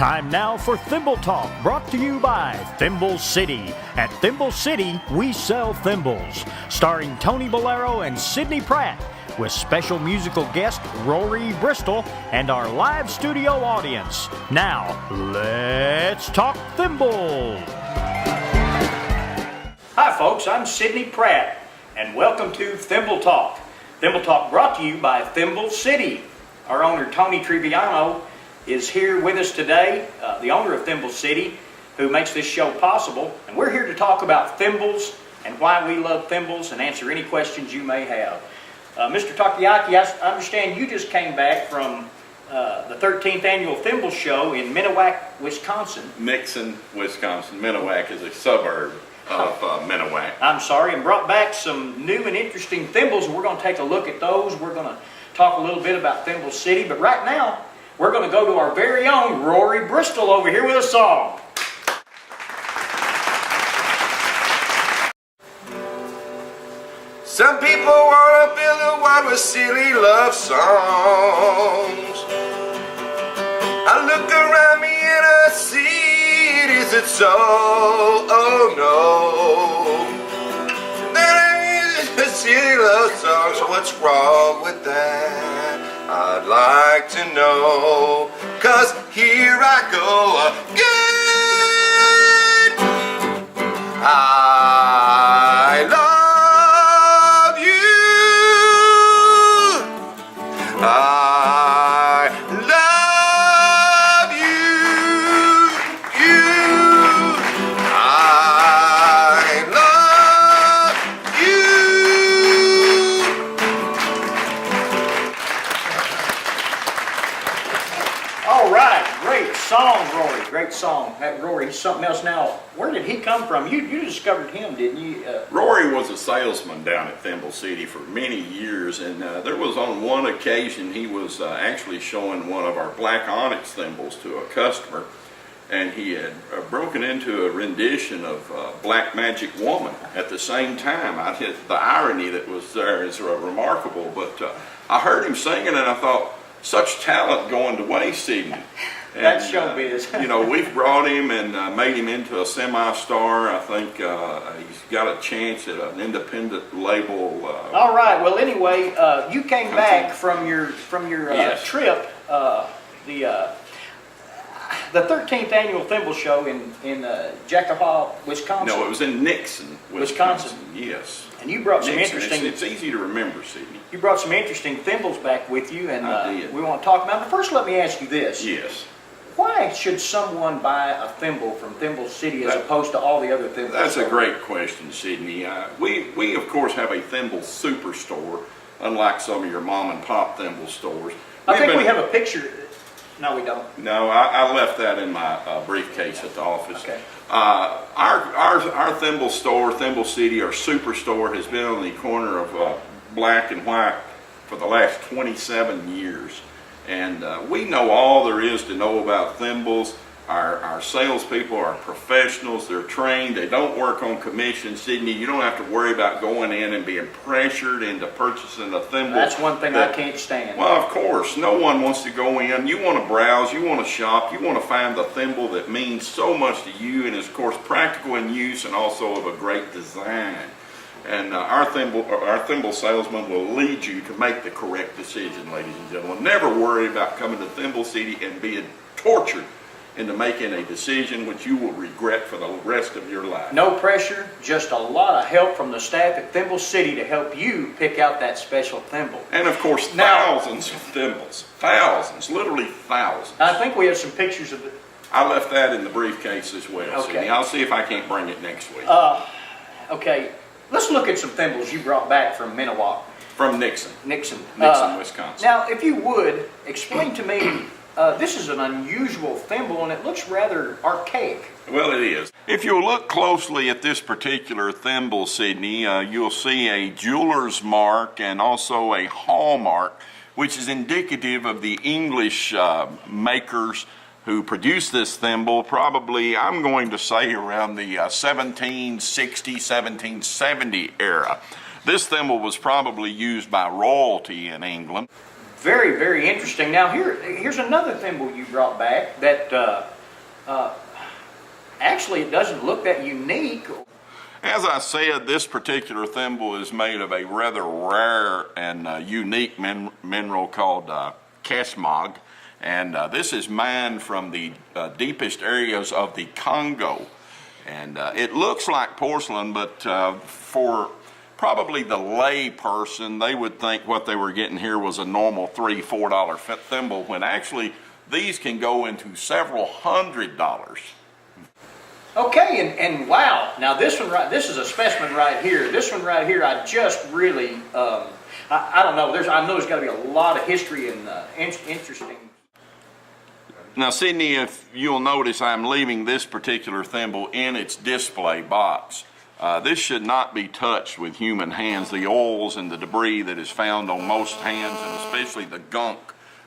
Time now for Thimble Talk, brought to you by Thimble City. At Thimble City, we sell thimbles. Starring Tony Bolero and Sidney Pratt, with special musical guest Rory Bristol and our live studio audience. Now, let's talk thimble. Hi folks, I'm Sidney Pratt, and welcome to Thimble Talk. Thimble Talk brought to you by Thimble City. Our owner Tony Triviano is here with us today, the owner of Thimble City, who makes this show possible. And we're here to talk about thimbles and why we love thimbles and answer any questions you may have. Mr. Takiaki, I understand you just came back from the 13th annual Thimble Show in Miniwak, Wisconsin. Nixon, Wisconsin. Miniwak is a suburb of Miniwak. I'm sorry, and brought back some new and interesting thimbles, and we're going to take a look at those. We're going to talk a little bit about Thimble City, but right now, we're going to go to our very own Rory Bristol over here with a song. Some people want to build a world with silly love songs. I look around me and I see it isn't so, oh no. There is a silly love song, so what's wrong with that? I'd like to know, 'cause here I go again. I love you. I love you. I love you. All right, great song, Rory. Great song. That Rory, he's something else now. Where did he come from? You discovered him, didn't you? Rory was a salesman down at Thimble City for many years, and there was on one occasion he was actually showing one of our black onyx thimbles to a customer, and he had broken into a rendition of Black Magic Woman at the same time. The irony that was there is remarkable, but I heard him singing and I thought, such talent going to waste, Sidney. That's showbiz. You know, we've brought him and made him into a semi-star. I think he's got a chance at an independent label. All right. Well, anyway, you came back from your Yes. trip, the 13th annual Thimble Show in Jackdaw, Wisconsin. No, it was in Nixon, Wisconsin. Yes. And you brought some Nixon. interesting. It's easy to remember, Sidney. You brought some interesting thimbles back with you, and I did. we want to talk about. But first, let me ask you this: Yes. why should someone buy a thimble from Thimble City as opposed to all the other thimbles? That's a great question, Sidney. We of course have a thimble superstore, unlike some of your mom and pop thimble stores. I think we have a picture. No, we don't. No, I left that in my briefcase at the office. Okay. Our thimble store, Thimble City, our superstore, has been on the corner of Black and White for the last 27 years. And we know all there is to know about thimbles. Our salespeople are professionals. They're trained. They don't work on commission. Sidney, you don't have to worry about going in and being pressured into purchasing a thimble. That's one thing I can't stand. Well, of course, no one wants to go in. You want to browse, you want to shop, you want to find the thimble that means so much to you and is, of course, practical in use and also of a great design. And our thimble salesman will lead you to make the correct decision, ladies and gentlemen. Never worry about coming to Thimble City and being tortured into making a decision which you will regret for the rest of your life. No pressure, just a lot of help from the staff at Thimble City to help you pick out that special thimble. And of course, thousands of thimbles. Thousands, literally thousands. I think we have some pictures of it. I left that in the briefcase as well, Okay. Sidney. I'll see if I can't bring it next week. Okay, let's look at some thimbles you brought back from Miniwak. From Nixon. Nixon, Wisconsin. Now, if you would, explain to me, this is an unusual thimble and it looks rather archaic. Well, it is. If you look closely at this particular thimble, Sidney, you'll see a jeweler's mark and also a hallmark, which is indicative of the English makers who produced this thimble, probably, I'm going to say, around the 1760, 1770 era. This thimble was probably used by royalty in England. Very, very interesting. Now, here's another thimble you brought back that Actually, it doesn't look that unique. As I said, this particular thimble is made of a rather rare and unique mineral called Kesmog, and this is mined from the deepest areas of the Congo. And it looks like porcelain, but for probably the lay person, they would think what they were getting here was a normal $3, $4 thimble, when actually these can go into several $100s. Okay, and wow, now this this is a specimen right here. This one right here, I just really, I don't know, I know there's got to be a lot of history and interesting. Now, Sydney, if you'll notice, I'm leaving this particular thimble in its display box. This should not be touched with human hands. The oils and the debris that is found on most hands, and especially the gunk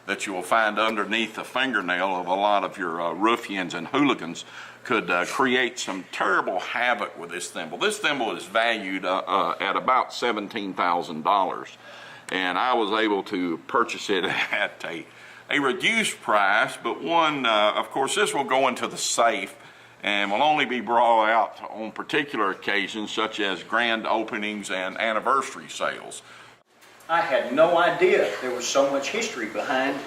that you will find underneath the fingernail of a lot of your ruffians and hooligans, could create some terrible havoc with this thimble. This thimble is valued at about $17,000, and I was able to purchase it at a reduced price, but one, of course, this will go into the safe and will only be brought out on particular occasions such as grand openings and anniversary sales. I had no idea there was so much history behind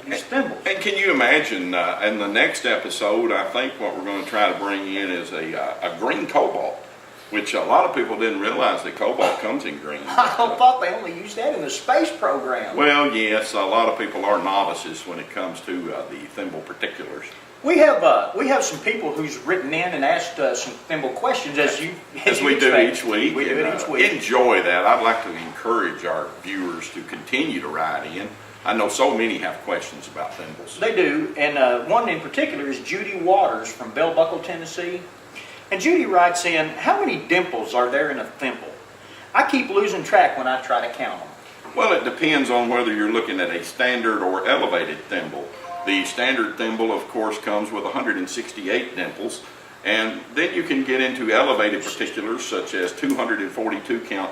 these thimbles. And can you imagine, in the next episode, I think what we're going to try to bring in is a green cobalt, which a lot of people didn't realize that cobalt comes in green. I thought they only used that in the space program. Well, yes, a lot of people are novices when it comes to the thimble particulars. We have some people who's written in and asked some thimble questions as we do each week. We do it each week. Enjoy that. I'd like to encourage our viewers to continue to write in. I know so many have questions about thimbles. They do, and one in particular is Judy Waters from Bell Buckle, Tennessee. And Judy writes in, how many dimples are there in a thimble? I keep losing track when I try to count them. Well, it depends on whether you're looking at a standard or elevated thimble. The standard thimble, of course, comes with 168 dimples, and then you can get into elevated particulars such as 242 count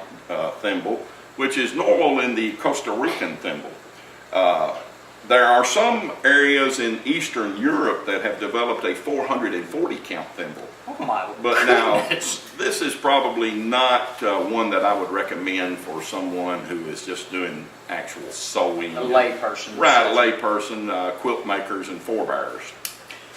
thimble, which is normal in the Costa Rican thimble. There are some areas in Eastern Europe that have developed a 440 count thimble. Oh my! But now, this is probably not one that I would recommend for someone who is just doing actual sewing. A lay person. Right, a lay person, quilt makers and forebearers.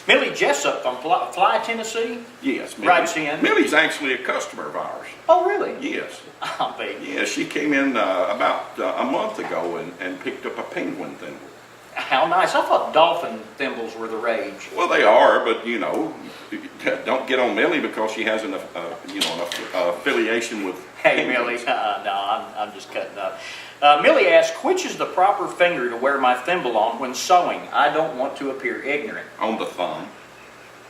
Millie Jessup from Fly, Tennessee? Yes, Millie. Writes in. Millie's actually a customer of ours. Oh, really? Yes. I'll bet. Yeah, she came in about a month ago and picked up a penguin thimble. How nice. I thought dolphin thimbles were the rage. Well, they are, but you know, don't get on Millie because she has an affiliation with Hey, penguins. Millie. No, I'm just cutting up. Millie asks, which is the proper finger to wear my thimble on when sewing? I don't want to appear ignorant. On the thumb.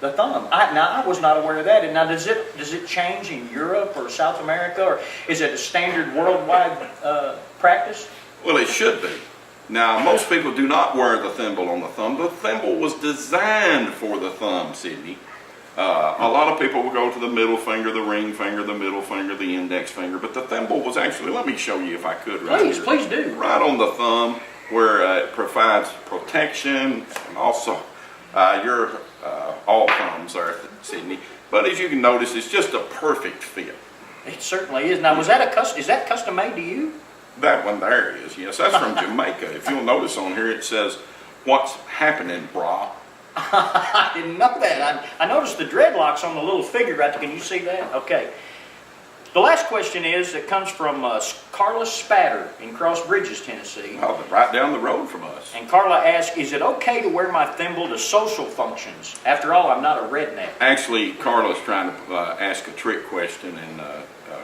The thumb. I was not aware of that. And now, does it change in Europe or South America, or is it a standard worldwide practice? Well, it should be. Now, most people do not wear the thimble on the thumb. The thimble was designed for the thumb, Sydney. A lot of people will go to the middle finger, the ring finger, the middle finger, the index finger, but the thimble was actually, let me show you if I could. Please do. Right on the thumb, where it provides protection, and also your all thumbs are, Sydney. But as you can notice, it's just a perfect fit. It certainly is. Now, is that custom made to you? That one there is, yes. That's from Jamaica. If you'll notice on here, it says, "What's happening, brah?" I didn't know that. I noticed the dreadlocks on the little figure right there. Can you see that? Okay. The last question it comes from Carla Spatter in Cross Bridges, Tennessee. Oh, right down the road from us. And Carla asks, is it okay to wear my thimble to social functions? After all, I'm not a redneck. Actually, Carla's trying to ask a trick question, and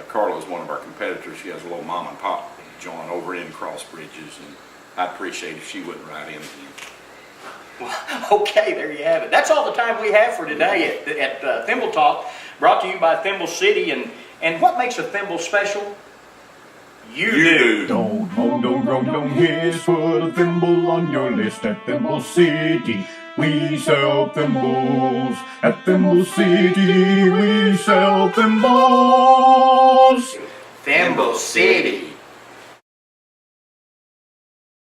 Carla's one of our competitors. She has a little mom and pop joint over in Cross Bridges, and I'd appreciate if she wouldn't write in again. Well, okay, there you have it. That's all the time we have for today at Thimble Talk, brought to you by Thimble City. And what makes a thimble special? You do. Don't hiss, put a thimble on your list at Thimble City. We sell thimbles at Thimble City. We sell thimbles. Thimble City.